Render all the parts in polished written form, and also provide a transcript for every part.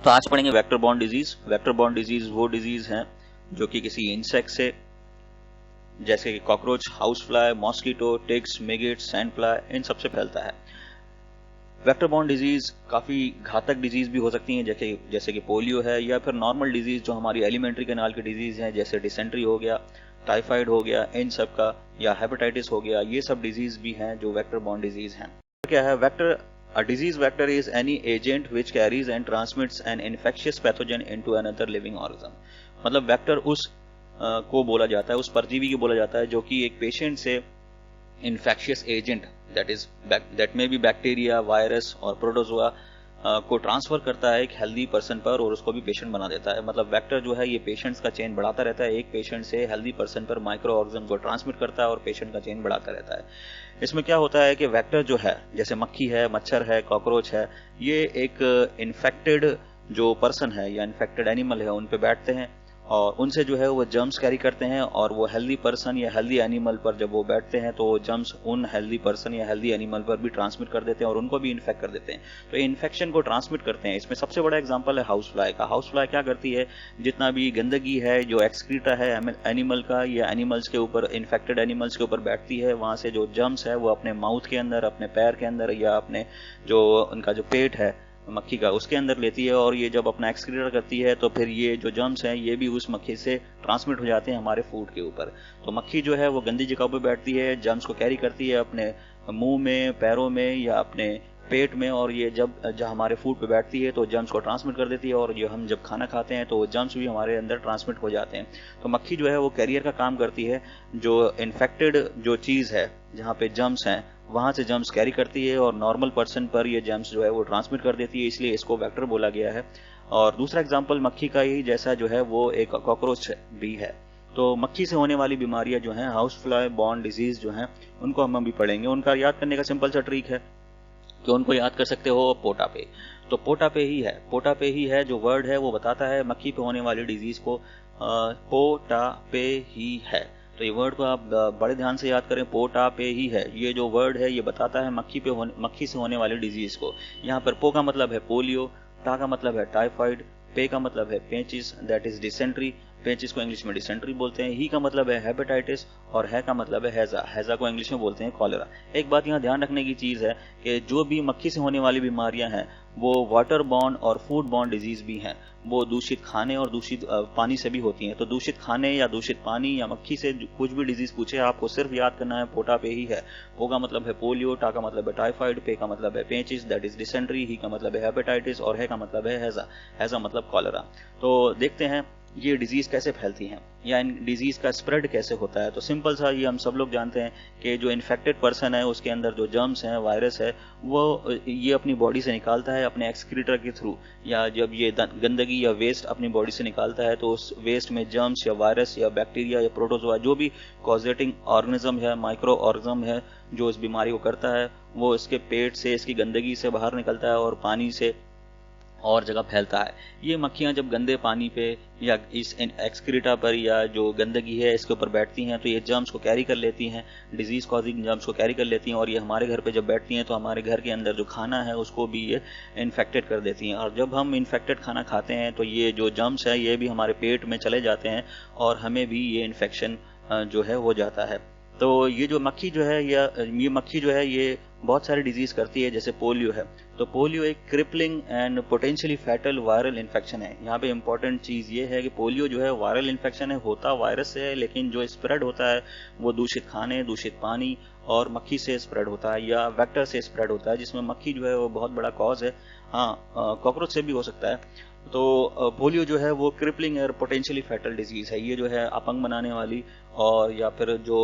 तो आज पढ़ेंगे vector borne disease. Vector borne disease वो डिजीज हैं जो कि किसी इंसेक्ट से, जैसे कि cockroach, house fly, mosquito, ticks, midget, sand fly, इन सबसे फैलता है। वेक्टर बॉर्न डिजीज काफी घातक डिजीज भी हो सकती हैं, जैसे कि पोलियो है, या फिर नॉर्मल डिजीज जो हमारी एलिमेंट्री कैनाल की डिजीज हैं, जैसे डिसेंट्री हो गया, टाइफाइड हो गया, इन सब का, या हेपेटाइटिस हो गया। ये सब डिजीज भी हैं जो वेक्टर बॉर्न डिजीज हैं। क्या है vector? A disease vector is any agent which carries and transmits an infectious pathogen into another living organism। मतलब वेक्टर उस को बोला जाता है, उस परजीवी को बोला जाता है जो कि एक पेशेंट से infectious agent that may be bacteria, virus और प्रोटोजोआ को ट्रांसफर करता है एक हेल्दी पर्सन पर और उसको भी पेशेंट बना देता है। मतलब वेक्टर जो है ये पेशेंट्स का चेन बढ़ाता रहता है, एक पेशेंट से हेल्दी पर्सन पर माइक्रो ऑर्गेनिज्म को ट्रांसमिट करता है और पेशेंट का चेन बढ़ाता रहता है। इसमें क्या होता है कि वेक्टर जो है, जैसे मक्खी है, मच्छर है, कॉकरोच है, ये एक इन्फेक्टेड जो पर्सन है या इन्फेक्टेड एनिमल है उन पे बैठते हैं और उनसे जो है वो जर्म्स कैरी करते हैं, और वो हेल्दी पर्सन या हेल्दी एनिमल पर जब वो बैठते हैं तो वो जर्म्स उन हेल्दी पर्सन या हेल्दी एनिमल पर भी ट्रांसमिट कर देते हैं और उनको भी इन्फेक्ट कर देते हैं। तो इन्फेक्शन को ट्रांसमिट करते हैं। इसमें सबसे बड़ा एग्जांपल है हाउस फ्लाई का। हाउस फ्लाई क्या करती है, जितना भी गंदगी है जो एक्सक्रीटा है एनिमल का या एनिमल्स के ऊपर, इन्फेक्टेड एनिमल्स के ऊपर बैठती है, वहां से जो जर्म्स है वो अपने माउथ के अंदर, अपने पैर के अंदर या अपने जो उनका जो पेट है मक्खी का, उसके अंदर लेती है, और ये जब अपना एक्सक्रीट करती है तो फिर ये जो जर्म्स हैं ये भी उस मक्खी से ट्रांसमिट हो जाते हैं हमारे फूड के ऊपर। तो मक्खी जो है वो गंदी जगह पर बैठती है, जर्म्स को कैरी करती है अपने मुंह में, पैरों में या अपने पेट में, और ये जब हमारे फूड पे बैठती है तो जर्म्स को ट्रांसमिट कर देती है, और जो हम जब खाना खाते हैं तो वो जर्म्स भी हमारे अंदर ट्रांसमिट हो जाते हैं। तो मक्खी जो है वो कैरियर का काम करती है, जो इन्फेक्टेड जो चीज है जहाँ पे जर्म्स हैं वहां से जर्म्स कैरी करती है और नॉर्मल पर्सन पर ये जर्म्स जो है वो ट्रांसमिट कर देती है, इसलिए इसको वेक्टर बोला गया है। और दूसरा एग्जाम्पल मक्खी का ही जैसा जो है वो एक कॉकरोच भी है। तो मक्खी से होने वाली बीमारियां जो हैं, हाउस फ्लाई बॉर्न डिजीज जो हैं, उनको हम अभी पढ़ेंगे। उनका याद करने का सिंपल सा ट्रिक है कि उनको याद कर सकते हो पोटा पे। तो पोटा पे ही है, पोटा पे ही है जो वर्ड है वो बताता है मक्खी पे होने वाली डिजीज को, पोटा पे ही है। तो ये वर्ड को आप बड़े ध्यान से याद करें, पोटा पे ही है। ये जो वर्ड है ये बताता है मक्खी से होने वाली डिजीज को। यहाँ पर पो का मतलब है पोलियो, टा का मतलब है टाइफाइड, पे का मतलब है पेचिस दैट इज डिसेंट्री, पेचिस को इंग्लिश में डिसेंट्री बोलते हैं, ही का मतलब है हेपेटाइटिस और है का मतलब है हैजा, हैजा को इंग्लिश में बोलते हैं कॉलेरा। एक बात यहाँ ध्यान रखने की चीज है कि जो भी मक्खी से होने वाली बीमारियां हैं वो वाटर बॉर्न और फूड बॉर्न डिजीज भी हैं। वो दूषित खाने और दूषित पानी से भी होती हैं। तो दूषित खाने या दूषित पानी या मक्खी से कुछ भी डिजीज पूछे आपको सिर्फ याद करना है पोटा पे ही है। पो का मतलब है पोलियो, टा का मतलब है टाइफाइड, पे का मतलब है पेचिस दैट इज डिसेंट्री, ही का मतलब है हेपेटाइटिस और है का मतलब है हैजा, हैजा मतलब कॉलेरा। तो देखते हैं ये डिजीज कैसे फैलती हैं या इन डिजीज का स्प्रेड कैसे होता है। तो सिंपल सा ये हम सब लोग जानते हैं कि जो इन्फेक्टेड पर्सन है उसके अंदर जो जर्म्स हैं, वायरस है, वो ये अपनी बॉडी से निकालता है अपने एक्सक्रीटर के थ्रू, या जब ये गंदगी या वेस्ट अपनी बॉडी से निकालता है तो उस वेस्ट में जर्म्स या वायरस या बैक्टीरिया या प्रोटोजोआ जो भी कॉजेटिंग ऑर्गेनिज्म है, माइक्रो ऑर्गेनिज्म है जो इस बीमारी को करता है, वो इसके पेट से, इसकी गंदगी से बाहर निकलता है और पानी से और जगह फैलता है। ये मक्खियां जब गंदे पानी पे या इस एक्सक्रीटा पर या जो गंदगी है इसके ऊपर बैठती हैं तो ये जर्म्स को कैरी कर लेती हैं, डिजीज कॉजिंग जर्म्स को कैरी कर लेती हैं, और ये हमारे घर पे जब बैठती हैं तो हमारे घर के अंदर जो खाना है उसको भी ये इन्फेक्टेड कर देती हैं। और जब हम इन्फेक्टेड खाना खाते हैं तो ये जो जर्म्स है ये भी हमारे पेट में चले जाते हैं और हमें भी ये इन्फेक्शन जो है हो जाता है। तो ये जो मक्खी जो है ये मक्खी जो है ये बहुत सारी डिजीज करती है, जैसे पोलियो है। तो पोलियो एक crippling and potentially fatal viral infection है। यहाँ पे इंपॉर्टेंट चीज ये है कि पोलियो जो है वायरल इन्फेक्शन है, होता वायरस से है, लेकिन जो स्प्रेड होता है वो दूषित खाने, दूषित पानी और मक्खी से स्प्रेड होता है या वेक्टर से स्प्रेड होता है, जिसमें मक्खी जो है वो बहुत बड़ा कॉज है। हाँ, कॉकरोच से भी हो सकता है। तो पोलियो जो है वो क्रिपलिंग और पोटेंशियली फैटल डिजीज है। ये जो है अपंग बनाने वाली और या फिर जो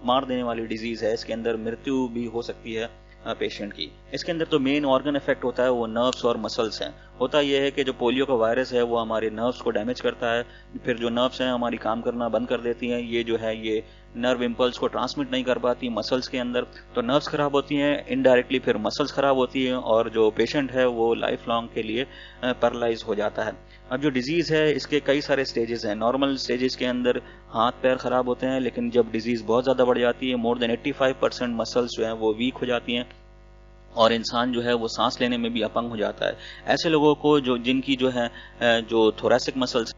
मार देने वाली डिजीज है, इसके अंदर मृत्यु भी हो सकती है पेशेंट की। इसके अंदर तो मेन ऑर्गन इफेक्ट होता है वो नर्व्स और मसल्स हैं। होता यह है कि जो पोलियो का वायरस है वो हमारे नर्व्स को डैमेज करता है, फिर जो नर्व्स हैं हमारी काम करना बंद कर देती हैं। ये जो है ये नर्व इम्पल्स को ट्रांसमिट नहीं कर पाती मसल्स के अंदर, तो नर्व्स खराब होती हैं, इनडायरेक्टली फिर मसल्स खराब होती हैं और जो पेशेंट है वो लाइफ लॉन्ग के लिए पैरालाइज हो जाता है। अब जो डिजीज है इसके कई सारे स्टेजेस हैं। नॉर्मल स्टेजेस के अंदर हाथ पैर खराब होते हैं, लेकिन जब डिजीज बहुत ज्यादा बढ़ जाती है, मोर देन 85% मसल्स जो हैं वो वीक हो जाती हैं और इंसान जो है वो सांस लेने में भी अपंग हो जाता है। ऐसे लोगों को जिनकी जो है जो थोरैसिक मसल्स,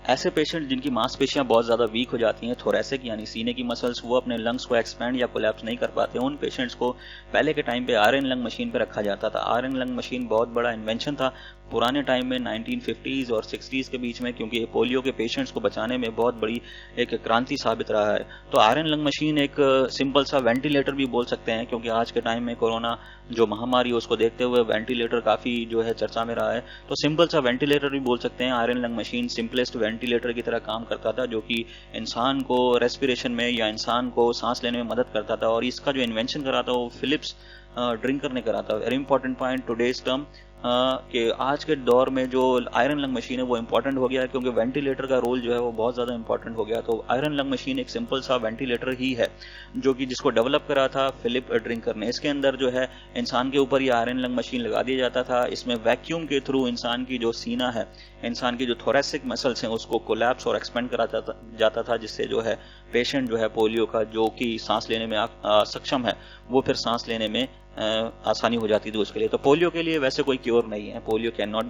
ऐसे पेशेंट जिनकी मांसपेशियां बहुत ज़्यादा वीक हो जाती हैं, थोरैसिक यानी सीने की मसल्स, वो अपने लंग्स को एक्सपैंड या कोलैप्स नहीं कर पाते, उन पेशेंट्स को पहले के टाइम पे आरएन लंग मशीन पे रखा जाता था। आरएन लंग मशीन बहुत बड़ा इन्वेंशन था पुराने टाइम में 1950s और 60s के बीच में, क्योंकि ये पोलियो के पेशेंट्स को बचाने में बहुत बड़ी एक क्रांति साबित रहा है। तो आरएन लंग मशीन एक सिंपल सा वेंटिलेटर भी बोल सकते हैं, क्योंकि आज के टाइम में कोरोना जो महामारी है उसको देखते हुए वेंटिलेटर काफ़ी जो है चर्चा में रहा है। तो सिंपल सा वेंटिलेटर भी बोल सकते हैं। Iron lung machine simplest ventilator की तरह काम करता था, जो कि इंसान को रेस्पिरेशन में या इंसान को सांस लेने में मदद करता था। और इसका जो इन्वेंशन करा था वो फिलिप्स ड्रिंकर ने करा था। Very important point today's term कि आज के दौर में जो आयरन लंग मशीन है वो इंपॉर्टेंट हो गया है, क्योंकि वेंटिलेटर का रोल जो है वो बहुत ज़्यादा इंपॉर्टेंट हो गया। तो आयरन लंग मशीन एक सिंपल सा वेंटिलेटर ही है, जो कि जिसको डेवलप करा था फिलिप ड्रिंकर ने। इसके अंदर जो है इंसान के ऊपर ये आयरन लंग मशीन लगा दिया जाता था। इसमें वैक्यूम के थ्रू इंसान की जो सीना है, इंसान की जो थोरैसिक मसल्स हैं, उसको कोलैप्स और एक्सपेंड करा जाता था, जिससे जो है पेशेंट जो है पोलियो का, जो कि सांस लेने में सक्षम है, वो फिर सांस लेने में आसानी हो जाती थी उसके लिए। तो पोलियो के लिए वैसे कोई क्योर नहीं है, polio can not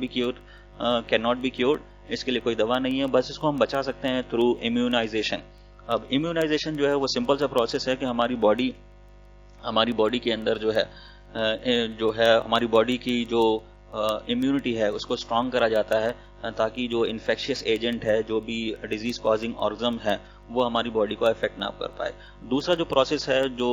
be cured, इसके लिए कोई दवा नहीं है, बस इसको हम बचा सकते हैं थ्रू इम्यूनाइजेशन। अब इम्यूनाइजेशन जो है वो सिंपल सा प्रोसेस है कि हमारी बॉडी के अंदर जो है हमारी बॉडी की जो इम्यूनिटी है उसको स्ट्रांग करा जाता है, ताकि जो इन्फेक्शियस एजेंट है, जो भी डिजीज कॉजिंग ऑर्गन है, वो हमारी बॉडी को अफेक्ट ना कर पाए। दूसरा जो प्रोसेस है जो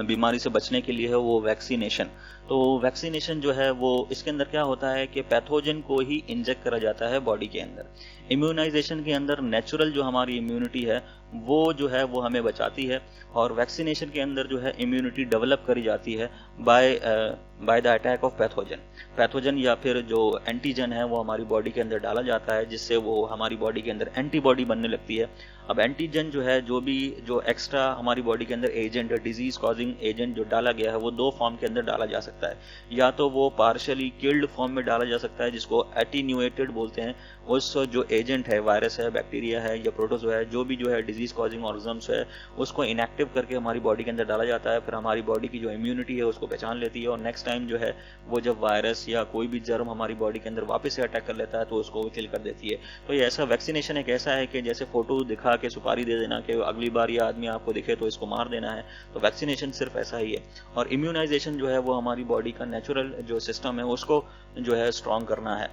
बीमारी से बचने के लिए है, वो वैक्सीनेशन। तो वैक्सीनेशन जो है वो इसके अंदर क्या होता है कि पैथोजन को ही इंजेक्ट करा जाता है बॉडी के अंदर। इम्यूनाइजेशन के अंदर नेचुरल जो हमारी इम्यूनिटी है वो जो है वो हमें बचाती है, और वैक्सीनेशन के अंदर जो है इम्यूनिटी डेवलप करी जाती है by the attack of pathogen या फिर जो एंटीजन है वो हमारी बॉडी के अंदर डाला जाता है, जिससे वो हमारी बॉडी के अंदर एंटीबॉडी बनने लगती है। अब एंटीजन जो है जो एक्स्ट्रा हमारी बॉडी के अंदर एजेंट, डिजीज कॉजिंग एजेंट जो डाला गया है, वो दो फॉर्म के अंदर डाला जा सकता है। या तो वो पार्शियली किल्ड फॉर्म में डाला जा सकता है, जिसको एटीन्यूएटेड बोलते हैं। उस जो एजेंट है, वायरस है, बैक्टीरिया है या प्रोटोजोआ है, जो भी जो है डिजीज कॉजिंग ऑर्गेनिज्म्स है, उसको इनएक्टिव करके हमारी बॉडी के अंदर डाला जाता है। फिर हमारी बॉडी की जो इम्यूनिटी है उसको पहचान लेती है, और नेक्स्ट टाइम जो है वो जब वायरस या कोई भी जर्म हमारी बॉडी के अंदर वापस से अटैक कर लेता है तो उसको किल कर देती है। तो ये ऐसा वैक्सीनेशन एक ऐसा है कि जैसे फोटो दिखा के सुपारी दे देना कि अगली बार ये आदमी आपको दिखे तो इसको मार देना है, तो वैक्सीनेशन सिर्फ ऐसा ही है। और इम्यूनाइजेशन जो है वो हमारी बॉडी का नेचुरल जो सिस्टम है उसको जो है स्ट्रॉन्ग करना है।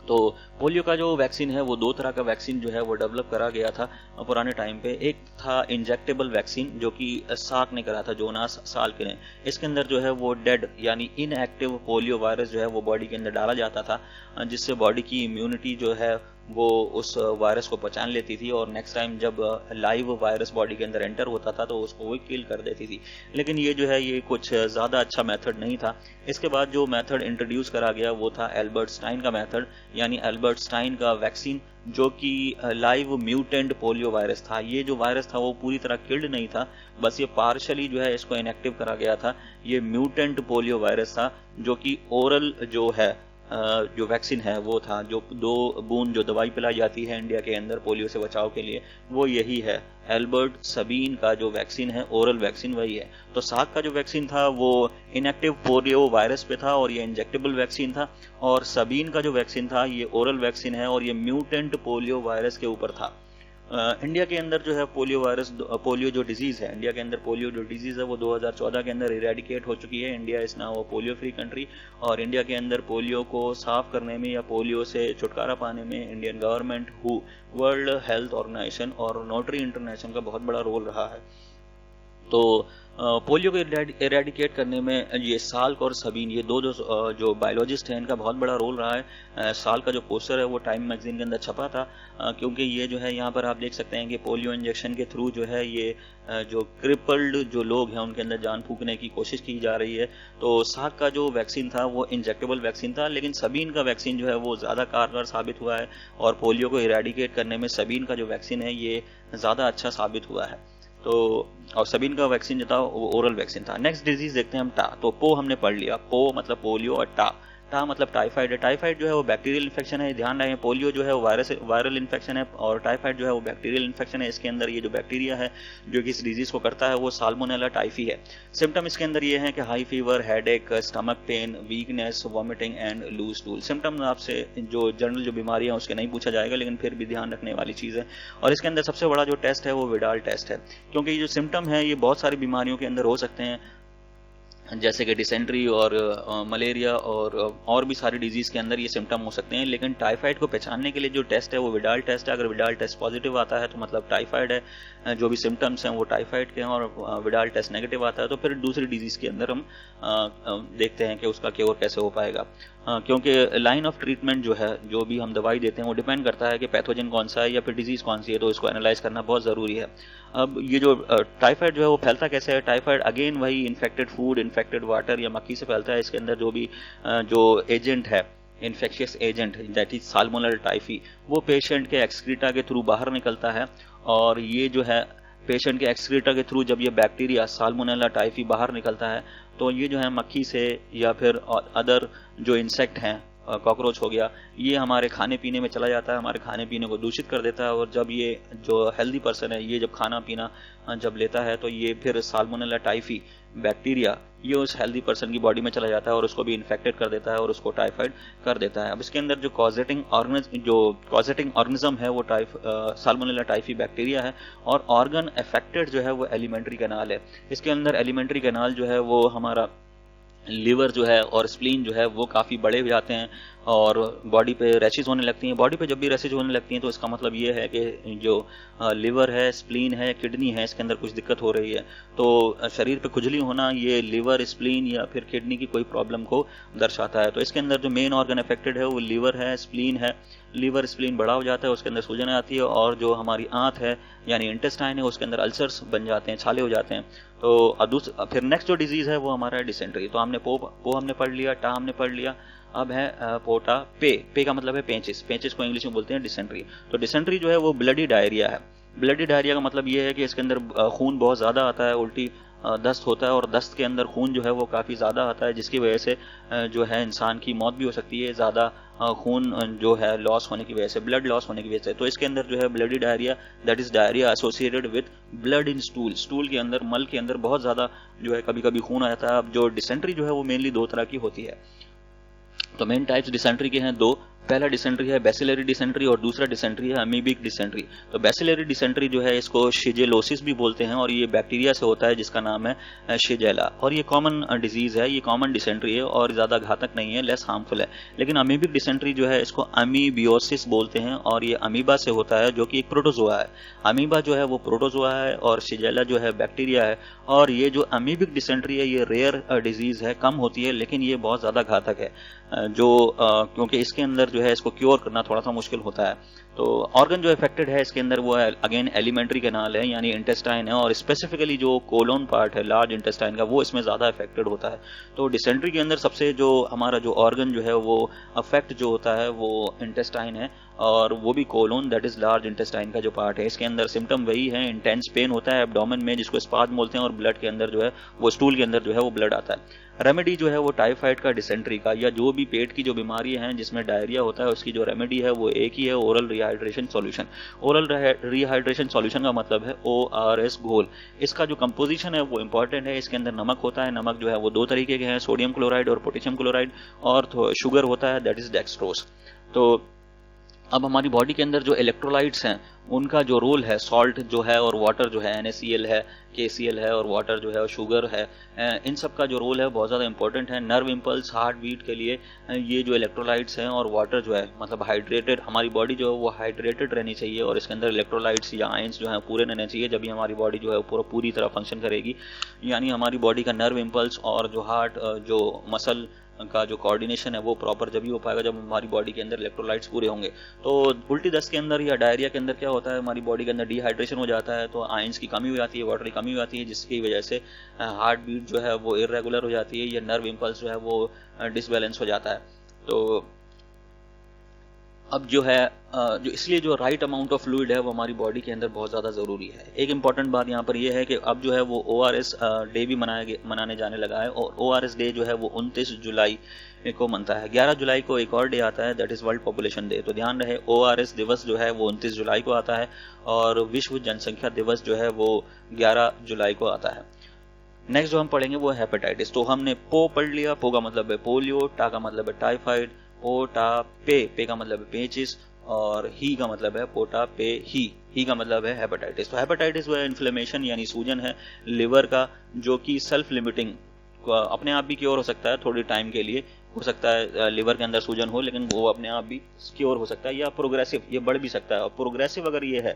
तो पोलियो का जो वैक्सीन है वो दो तरह का वैक्सीन जो है वो डेवलप करा गया था पुराने टाइम पे। एक था इंजेक्टेबल वैक्सीन, जो कि सार्क ने करा था, जोनास साल्क ने। इसके अंदर जो है वो डेड यानी इनएक्टिव पोलियो वायरस जो है वो बॉडी के अंदर डाला जाता था, जिससे बॉडी की इम्यूनिटी जो है वो उस वायरस को पहचान लेती थी, और नेक्स्ट टाइम जब लाइव वायरस बॉडी के अंदर एंटर होता था तो उसको वो किल कर देती थी। लेकिन ये जो है ये कुछ ज़्यादा अच्छा मेथड नहीं था। इसके बाद जो मेथड इंट्रोड्यूस करा गया वो था एल्बर्ट स्टाइन का मेथड, यानी एल्बर्ट स्टाइन का वैक्सीन, जो कि लाइव म्यूटेंट पोलियो वायरस था। ये जो वायरस था वो पूरी तरह किल्ड नहीं था, बस ये पार्शली जो है इसको इनएक्टिव करा गया था। ये म्यूटेंट पोलियो वायरस था, जो कि ओरल जो है जो वैक्सीन है वो था, जो 2 बूंद जो दवाई पिलाई जाती है इंडिया के अंदर पोलियो से बचाव के लिए, वो यही है। एल्बर्ट सबीन का जो वैक्सीन है, ओरल वैक्सीन वही है। तो सार्क का जो वैक्सीन था वो इनएक्टिव पोलियो वायरस पे था और ये इंजेक्टेबल वैक्सीन था, और सबीन का जो वैक्सीन था ये ओरल वैक्सीन है और ये म्यूटेंट पोलियो वायरस के ऊपर था। इंडिया के अंदर जो है पोलियो जो डिजीज है, इंडिया के अंदर पोलियो जो डिजीज है वो 2014 के अंदर इरेडिकेट हो चुकी है। India is now a polio free country, और इंडिया के अंदर पोलियो को साफ करने में या पोलियो से छुटकारा पाने में Indian government, World Health Organization और नोटरी इंटरनेशनल का बहुत बड़ा रोल रहा है। तो पोलियो को इरेडिकेट करने में ये साल्क और सबीन, ये दो जो बायोलॉजिस्ट हैं, इनका बहुत बड़ा रोल रहा है। साल्क का जो पोस्टर है वो टाइम मैगजीन के अंदर छपा था, क्योंकि ये जो है यहाँ पर आप देख सकते हैं कि पोलियो इंजेक्शन के थ्रू जो है ये जो क्रिपल्ड जो लोग हैं उनके अंदर जान फूकने की कोशिश की जा रही है। तो साल्क का जो वैक्सीन था वो इंजेक्टेबल वैक्सीन था, लेकिन सबीन का वैक्सीन जो है वो ज़्यादा कारगर साबित हुआ है, और पोलियो को इरेडिकेट करने में सबीन का जो वैक्सीन है ये ज़्यादा अच्छा साबित हुआ है। तो और सबीन का वैक्सीन जो था वो ओरल वैक्सीन था। नेक्स्ट डिजीज देखते हैं हम, टा। तो पो हमने पढ़ लिया, पो मतलब पोलियो, और टा टा मतलब टाइफाइड है। टाइफाइड जो है वो बैक्टीरियल इन्फेक्शन है, ध्यान रखें। पोलियो जो है वो वायरल इन्फेक्शन है और टाइफाइड जो है वो बैक्टीरियल इन्फेक्शन है। इसके अंदर ये जो बैक्टीरिया है जो कि इस डिजीज को करता है वो साल्मोनेला टाइफी है। सिम्टम इसके अंदर ये है कि high fever, headache, stomach pain, weakness, vomiting and loose stool. Symptom आपसे जो जनरल जो बीमारियां हैं उसके नहीं पूछा जाएगा, लेकिन फिर भी ध्यान रखने वाली चीज है। और इसके अंदर सबसे बड़ा जो टेस्ट है वो विडाल टेस्ट है, क्योंकि ये जो सिम्टम है ये बहुत सारी बीमारियों के अंदर हो सकते हैं, जैसे कि डिसेंट्री और मलेरिया और भी सारी डिजीज के अंदर ये सिम्टम हो सकते हैं। लेकिन टाइफाइड को पहचानने के लिए जो टेस्ट है वो विडाल टेस्ट है। अगर विडाल टेस्ट पॉजिटिव आता है तो मतलब टाइफाइड है, जो भी सिम्टम्स हैं वो टाइफाइड के हैं, और विडाल टेस्ट नेगेटिव आता है तो फिर दूसरी डिजीज के अंदर हम देखते हैं कि उसका क्योर कैसे हो पाएगा। क्योंकि लाइन ऑफ ट्रीटमेंट जो है, जो भी हम दवाई देते हैं वो डिपेंड करता है कि पैथोजन कौन सा है या फिर डिजीज कौन सी है, तो इसको एनालाइज करना बहुत ज़रूरी है। अब ये जो टाइफाइड जो है वो फैलता कैसे है? टाइफाइड अगेन वही इन्फेक्टेड फूड, इन्फेक्टेड वाटर या मक्खी से फैलता है। इसके अंदर जो भी जो एजेंट है, infectious agent that is salmonella typhi, वो पेशेंट के एक्सक्रीटा के थ्रू बाहर निकलता है। और ये जो है पेशेंट के एक्सक्रीटा के थ्रू जब ये बैक्टीरिया साल्मोनेला टाइफी बाहर निकलता है तो ये जो है मक्खी से या फिर अदर जो इंसेक्ट हैं, कॉकरोच हो गया, ये हमारे खाने पीने में चला जाता है, हमारे खाने पीने को दूषित कर देता है। और जब ये जो हेल्दी पर्सन है ये जब खाना पीना जब लेता है तो ये फिर साल्मोनेला टाइफी बैक्टीरिया ये उस हेल्दी पर्सन की बॉडी में चला जाता है और उसको भी इन्फेक्टेड कर देता है और उसको टाइफाइड कर देता है। अब इसके अंदर जो कॉजेटिंग ऑर्गेनिज्म है वो साल्मोनेला टाइफी बैक्टीरिया है। और ऑर्गन अफेक्टेड जो है वो एलिमेंट्री कैनाल है। इसके अंदर एलिमेंट्री कैनाल जो है वो हमारा लीवर जो है और स्प्लीन जो है वो काफ़ी बड़े हो जाते हैं और बॉडी पे रैशेज होने लगती हैं। बॉडी पे जब भी रैशेज होने लगती हैं तो इसका मतलब ये है कि जो लिवर है, स्प्लीन है, किडनी है, इसके अंदर कुछ दिक्कत हो रही है। तो शरीर पे खुजली होना ये लिवर, स्प्लीन या फिर किडनी की कोई प्रॉब्लम को दर्शाता है। तो इसके अंदर जो मेन ऑर्गन अफेक्टेड है वो लीवर है, स्प्लीन है। लीवर स्प्लीन बड़ा हो जाता है, उसके अंदर सूजन आती है और जो हमारी आंत है यानी इंटेस्टाइन है उसके अंदर अल्सर्स बन जाते हैं, छाले हो जाते हैं। तो फिर नेक्स्ट जो डिजीज है वो हमारा है डिसेंट्री। तो हमने पो हमने पढ़ लिया, टा हमने पढ़ लिया, अब है पोटा। पे का मतलब है पेचिस, पेचिस को इंग्लिश में बोलते हैं डिसेंट्री। तो डिसेंट्री जो है वो ब्लडी डायरिया है। ब्लडी डायरिया का मतलब ये है कि इसके अंदर खून बहुत ज़्यादा आता है, उल्टी दस्त होता है और दस्त के अंदर खून जो है वो काफ़ी ज़्यादा आता है, जिसकी वजह से जो है इंसान की मौत भी हो सकती है, ज़्यादा खून जो है लॉस होने की वजह से, ब्लड लॉस होने की वजह से। तो इसके अंदर जो है bloody diarrhoea, that is diarrhoea associated with blood in stool. Stool के अंदर, मल के अंदर बहुत ज़्यादा जो है कभी कभी खून आ जाता है। अब जो डिसेंट्री जो है वो मेनली दो तरह की होती है। तो मेन टाइप्स डिसेंट्री के हैं दो। पहला डिसेंट्री है बैसिलरी डिसेंट्री और दूसरा डिसेंट्री है अमीबिक डिसेंट्री। तो बैसिलरी डिसेंट्री जो है इसको शिजेलोसिस भी बोलते हैं और ये बैक्टीरिया से होता है जिसका नाम है शिजेला। और ये कॉमन डिजीज है, ये कॉमन डिसेंट्री है और ज़्यादा घातक नहीं है, लेस हार्मफुल है। लेकिन अमीबिक डिसेंट्री जो है इसको अमीबियोसिस बोलते हैं और ये अमीबा से होता है जो कि एक प्रोटोजोआ है। अमीबा जो है वो प्रोटोजोआ है और शिजेला जो है बैक्टीरिया है। और ये जो अमीबिक डिसेंट्री है ये रेयर डिजीज है, कम होती है, लेकिन ये बहुत ज़्यादा घातक है, क्योंकि इसके अंदर जो है इसको क्योर करना थोड़ा सा मुश्किल होता है। तो ऑर्गन जो इफेक्टेड है इसके अंदर वो है अगेन एलिमेंट्री कैनाल है यानी इंटेस्टाइन है, और स्पेसिफिकली जो कोलोन पार्ट है लार्ज इंटेस्टाइन का वो इसमें ज़्यादा इफेक्टेड होता है। तो डिसेंट्री के अंदर सबसे जो हमारा जो ऑर्गन जो है वो अफेक्ट जो होता है वो इंटेस्टाइन है और वो भी colon, that is large intestine का जो पार्ट है। इसके अंदर सिम्टम वही है, इंटेंस पेन होता है एब्डोमेन में जिसको स्पाज्म बोलते हैं और ब्लड के अंदर जो है वो स्टूल के अंदर जो है वो ब्लड आता है। रेमेडी जो है वो टाइफाइड का, डिसेंट्री का या जो भी पेट की जो बीमारी हैं जिसमें डायरिया होता है उसकी जो रेमेडी है वो एक ही है, oral rehydration solution. Oral rehydration solution का मतलब है ORS घोल। इसका जो कंपोजिशन है वो इंपॉर्टेंट है। इसके अंदर नमक होता है, नमक जो है वो दो तरीके के हैं, सोडियम क्लोराइड और पोटेशियम क्लोराइड, और शुगर होता है दैट इज डेक्सट्रोज। तो अब हमारी बॉडी के अंदर जो इलेक्ट्रोलाइट्स हैं उनका जो रोल है, सॉल्ट जो है और वाटर जो है, NaCl है, KCl है और वाटर जो है और शुगर है, इन सब का जो रोल है बहुत ज़्यादा इंपॉर्टेंट है। नर्व इम्पल्स, हार्ट बीट के लिए ये जो इलेक्ट्रोलाइट्स हैं और वाटर जो है मतलब हाइड्रेटेड, हमारी बॉडी जो है वो हाइड्रेटेड रहनी चाहिए और इसके अंदर इलेक्ट्रोलाइट्स या आयंस जो है पूरे रहने चाहिए, जब भी हमारी बॉडी जो है पूरी तरह फंक्शन करेगी। यानी हमारी बॉडी का नर्व इम्पल्स और जो हार्ट जो मसल का जो कोऑर्डिनेशन है वो प्रॉपर जब ही हो पाएगा जब हमारी बॉडी के अंदर इलेक्ट्रोलाइट्स पूरे होंगे। तो उल्टी दस्त के अंदर या डायरिया के अंदर क्या होता है, हमारी बॉडी के अंदर डिहाइड्रेशन हो जाता है, तो आयंस की कमी हो जाती है, वाटर की कमी हो जाती है, जिसकी वजह से हार्ट बीट जो है वो इरेगुलर हो जाती है या नर्व इम्पल्स जो है वो डिसबैलेंस हो जाता है। तो अब जो है जो इसलिए जो राइट अमाउंट ऑफ फ्लूइड है वो हमारी बॉडी के अंदर बहुत ज़्यादा ज़रूरी है। एक इंपॉर्टेंट बात यहाँ पर ये है कि अब जो है वो ORS डे भी मनाने जाने लगा है, और ORS डे जो है वो 29 जुलाई को मनता है। 11 जुलाई को एक और डे आता है, that is world population day. तो ध्यान रहे ORS दिवस जो है वो 29 जुलाई को आता है, और विश्व जनसंख्या दिवस जो है वो 11 जुलाई को आता है। नेक्स्ट जो हम पढ़ेंगे वो हेपेटाइटिस। तो हमने पो पढ़ लिया, पो का मतलब है पोलियो, टा का मतलब है टाइफाइड, पोटा पे का मतलब है पेचिस, और ही का मतलब है पोटा पे ही का मतलब है हेपेटाइटिस। तो हेपेटाइटिस वो है इन्फ्लेमेशन यानी सूजन है लिवर का, जो कि सेल्फ लिमिटिंग अपने आप भी क्योर हो सकता है, थोड़ी टाइम के लिए हो सकता है लिवर के अंदर सूजन हो, लेकिन वो अपने आप भी क्योर हो सकता है, या प्रोग्रेसिव ये बढ़ भी सकता है। और प्रोग्रेसिव अगर ये है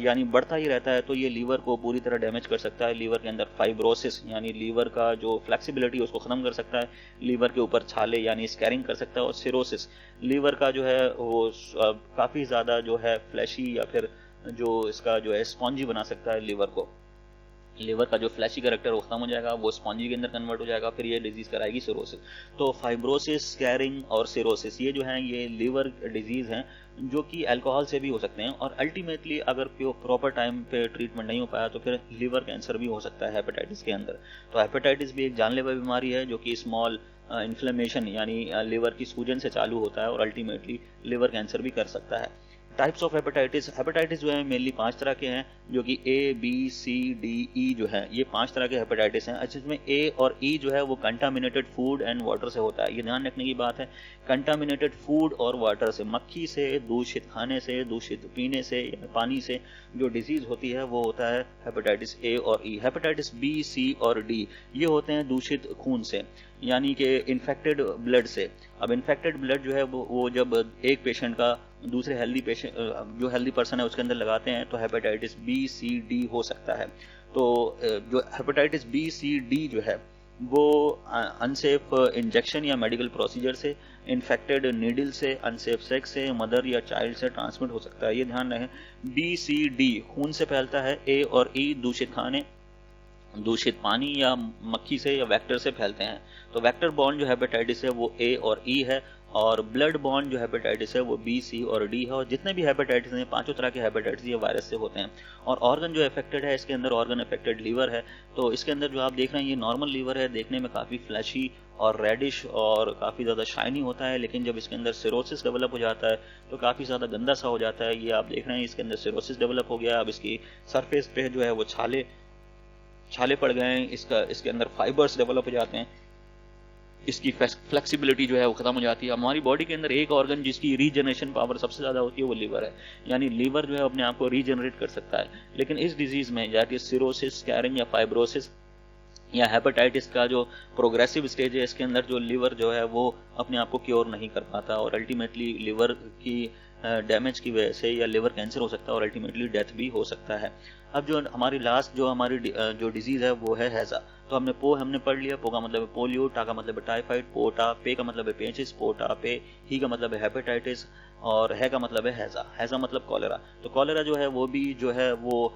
यानी बढ़ता ही रहता है तो ये लीवर को पूरी तरह डैमेज कर सकता है। लीवर के अंदर फाइब्रोसिस यानी लीवर का जो फ्लेक्सिबिलिटी उसको खत्म कर सकता है, लीवर के ऊपर छाले यानी स्कैरिंग कर सकता है, और सिरोसिस लीवर का जो है वो काफी ज्यादा जो है फ्लैशी या फिर जो इसका जो है स्पॉन्जी बना सकता है लीवर को। लीवर का जो फ्लैशी कैरेक्टर वो खत्म हो जाएगा, वो स्पॉन्जी के अंदर कन्वर्ट हो जाएगा, फिर ये डिजीज कराएगी सिरोसिस। तो फाइब्रोसिस, स्कैरिंग और सिरोसिस ये जो है ये लीवर डिजीज हैं जो कि अल्कोहल से भी हो सकते हैं, और अल्टीमेटली अगर प्रॉपर टाइम पे ट्रीटमेंट नहीं हो पाया तो फिर लीवर कैंसर भी हो सकता है हेपेटाइटिस के अंदर। तो हेपेटाइटिस भी एक जानलेवा बीमारी है जो कि स्मॉल इन्फ्लेमेशन यानी लीवर की सूजन से चालू होता है और अल्टीमेटली लीवर कैंसर भी कर सकता है। टाइप्स ऑफ हेपेटाइटिस जो है मेनली 5 तरह के हैं, जो कि A, B, C, D, E जो है ये 5 तरह के हेपेटाइटिस हैं। अच्छा, इसमें A और E जो है वो कंटामिनेटेड फूड एंड वाटर से होता है। ये ध्यान रखने की बात है, कंटामिनेटेड फूड और वाटर से, मक्खी से, दूषित खाने से, दूषित पीने से या पानी से जो डिजीज होती है वो होता है हेपेटाइटिस A और E। हेपेटाइटिस B, C और D ये होते हैं दूषित खून से यानी कि इन्फेक्टेड ब्लड से। अब इन्फेक्टेड ब्लड जो है वो जब एक पेशेंट का दूसरे हेल्दी पेशेंट जो हेल्दी पर्सन है उसके अंदर लगाते हैं तो हेपेटाइटिस B, C, D हो सकता है। तो जो हेपेटाइटिस B, C, D जो है वो अनसेफ इंजेक्शन या मेडिकल प्रोसीजर से, इन्फेक्टेड नीडल से, अनसेफ सेक्स से, मदर या चाइल्ड से ट्रांसमिट हो सकता है। ये ध्यान रहे, B, C, D खून से फैलता है, A और E दूषित खाने, दूषित पानी या मक्खी से या वेक्टर से फैलते हैं। तो वेक्टर बॉर्न जो हेपेटाइटिस है वो A और E है, और ब्लड बॉर्न जो हेपेटाइटिस है वो B, C और D है। और जितने भी हेपेटाइटिस हैं 5 तरह के हेपेटाइटिस ये वायरस से होते हैं। और ऑर्गन जो अफेक्टेड है इसके अंदर ऑर्गन अफेक्टेड लीवर है। तो इसके अंदर जो आप देख रहे हैं ये नॉर्मल लीवर है, देखने में काफ़ी फ्लैशी और रेडिश और काफ़ी ज़्यादा शाइनी होता है, लेकिन जब इसके अंदर सिरोसिस डेवलप हो जाता है तो काफ़ी ज़्यादा गंदा सा हो जाता है। ये आप देख रहे हैं इसके अंदर सिरोसिस डेवलप हो गया। अब इसकी सरफेस पे जो है वो छाले पड़ गए हैं, इसके अंदर फाइबर्स डेवलप हो जाते हैं, इसकी फ्लेक्सिबिलिटी जो है वो खत्म हो जाती है। हमारी बॉडी के अंदर एक ऑर्गन जिसकी रीजनरेशन पावर सबसे ज्यादा होती है वो लीवर है, यानी लीवर जो है अपने आप को रीजनरेट कर सकता है। लेकिन इस डिजीज में जाती सिरोसिस, स्कैरिंग या फाइब्रोसिस या हेपेटाइटिस का जो प्रोग्रेसिव स्टेज है इसके अंदर जो लीवर जो है वो अपने आप को क्योर नहीं कर पाता, और अल्टीमेटली लीवर की डैमेज की वजह से या लिवर कैंसर हो सकता है और अल्टीमेटली डेथ भी हो सकता है। अब जो हमारी लास्ट जो हमारी जो डिजीज है वो है हैजा। तो हमने पढ़ लिया, पो का मतलब है पोलियो, टा का मतलब है टाइफाइड, पोटा पे का मतलब है पेचिस, पोटा पे ही का मतलब है हेपेटाइटिस, और है का मतलब है हैजा। हैजा मतलब कॉलेरा। तो कॉलेरा जो है वो भी जो है वो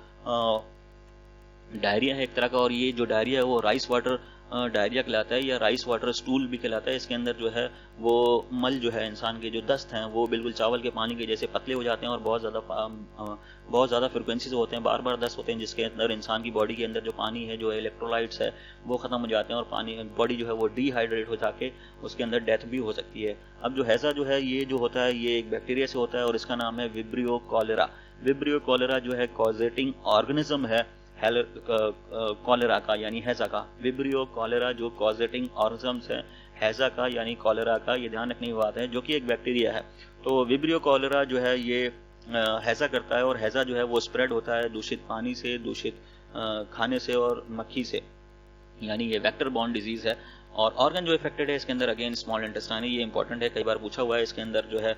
डायरिया है एक तरह का, और ये जो डायरिया है वो राइस वाटर डायरिया कहलाता है या राइस वाटर स्टूल भी कहलाता है। इसके अंदर जो है वो मल जो है इंसान के जो दस्त हैं वो बिल्कुल चावल के पानी के जैसे पतले हो जाते हैं और बहुत ज़्यादा फ्रिक्वेंसी से होते हैं, बार बार दस्त होते हैं, जिसके अंदर इंसान की बॉडी के अंदर जो पानी है, जो इलेक्ट्रोलाइट्स है वो खत्म हो जाते हैं और पानी बॉडी जो है वो डिहाइड्रेट हो जाके उसके अंदर डेथ भी हो सकती है। अब जो हैजा जो है ये जो होता है ये एक बैक्टीरिया से होता है और इसका नाम है विब्रियो कॉलेरा। विब्रियो कॉलेरा जो है कॉजेटिंग ऑर्गेनिज्म है कॉलेरा का यानी हैजा का। विब्रियो कॉलेरा जो कॉजेटिंग ऑर्गेनिज्म्स है हैजा का यानी कॉलेरा का, ये ध्यान रखने की बात है, जो कि एक बैक्टीरिया है। तो विब्रियो कॉलेरा जो है ये हैजा करता है, और हैजा जो है वो स्प्रेड होता है दूषित पानी से, दूषित खाने से और मक्खी से, यानी ये वेक्टर बॉर्न डिजीज है। और ऑर्गन जो इफेक्टेड है इसके अंदर अगेन स्मॉल इंटेस्टाइन है, ये इंपॉर्टेंट है, कई बार पूछा हुआ है। इसके अंदर जो है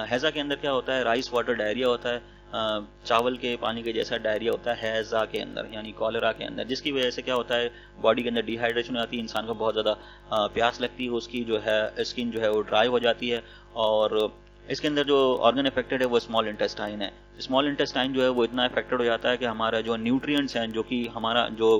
हैजा के अंदर क्या होता है, राइस वाटर डायरिया होता है, चावल के पानी के जैसा डायरिया होता है हैजा के अंदर यानी कॉलेरा के अंदर, जिसकी वजह से क्या होता है बॉडी के अंदर डिहाइड्रेशन हो जाती है, इंसान को बहुत ज़्यादा प्यास लगती है, उसकी जो है स्किन जो है वो ड्राई हो जाती है। और इसके अंदर जो ऑर्गन इफेक्टेड है वो स्मॉल इंटेस्टाइन है। स्मॉल इंटेस्टाइन जो है वो इतना इफेक्टेड हो जाता है कि हमारा जो न्यूट्रिएंट्स हैं, जो कि हमारा जो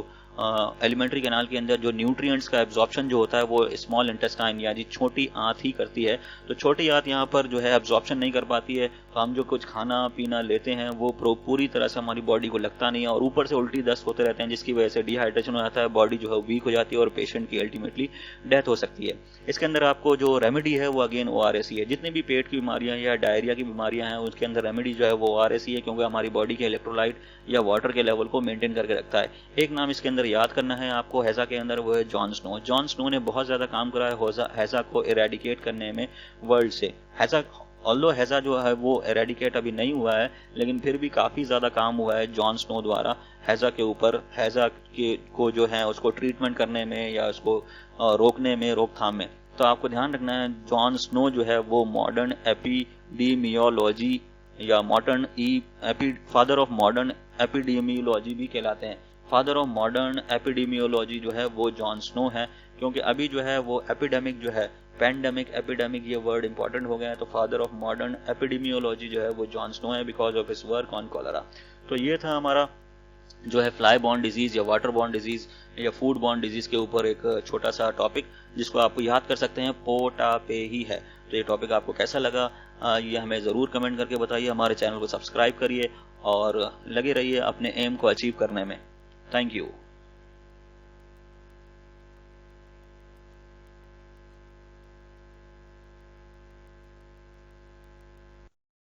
एलिमेंट्री कैनाल के अंदर जो न्यूट्रिएंट्स का एब्जॉर्प्शन जो होता है वो स्मॉल इंटेस्टाइन यानी छोटी आंत ही करती है। तो छोटी आंत यहाँ पर जो है एब्जॉर्प्शन नहीं कर पाती है, तो हम जो कुछ खाना पीना लेते हैं वो पूरी तरह से हमारी बॉडी को लगता नहीं है और ऊपर से उल्टी दस्त होते रहते हैं, जिसकी वजह से डिहाइड्रेशन हो जाता है, बॉडी जो है वीक हो जाती है और पेशेंट की अल्टीमेटली डेथ हो सकती है। इसके अंदर आपको जो रेमेडी है वो अगेन ORS ही है। जितनी भी पेट की बीमारियां या डायरिया की बीमारियां हैं उसके अंदर रेमेडी जो है वो ORS ही है, क्योंकि हमारी बॉडी के इलेक्ट्रोलाइट या वाटर के लेवल को मेंटेन करके रखता है। एक नाम इसके अंदर याद करना है आपको हैजा के अंदर, वो है जॉन स्नो। जॉन स्नो ने बहुत ज्यादा काम करा है हैजा को इरेडिकेट करने में वर्ल्ड से। हैजा ऑल्दो हैजा जो है वो इरेडिकेट अभी नहीं हुआ है, लेकिन फिर भी काफी ज्यादा काम हुआ है जॉन स्नो द्वारा हैजा के ऊपर, हैजा के को जो है उसको ट्रीटमेंट करने में या उसको रोकने में, रोकथाम में। तो आपको ध्यान रखना है जॉन स्नो जो है वो मॉडर्न एपिडेमियोलॉजी या फादर ऑफ मॉडर्न एपिडेमियोलॉजी भी कहलाते हैं। फादर ऑफ मॉडर्न एपिडेमियोलॉजी जो है वो जॉन स्नो है, क्योंकि अभी जो है वो एपिडेमिक जो है, पैंडेमिक एपिडेमिक ये वर्ड इंपॉर्टेंट हो गया है, तो फादर ऑफ मॉडर्न एपिडेमियोलॉजी जो है वो जॉन स्नो है because of his work on cholera. तो ये था हमारा जो है फ्लाई बॉर्न डिजीज या वाटर बॉर्न डिजीज या फूड बॉर्न डिजीज के ऊपर एक छोटा सा टॉपिक, जिसको आपको याद कर सकते हैं पोटापे ही है। तो ये टॉपिक आपको कैसा लगा ये हमें ज़रूर कमेंट करके बताइए। हमारे चैनल को सब्सक्राइब करिए और लगे रहिए अपने एम को अचीव करने में। Thank you.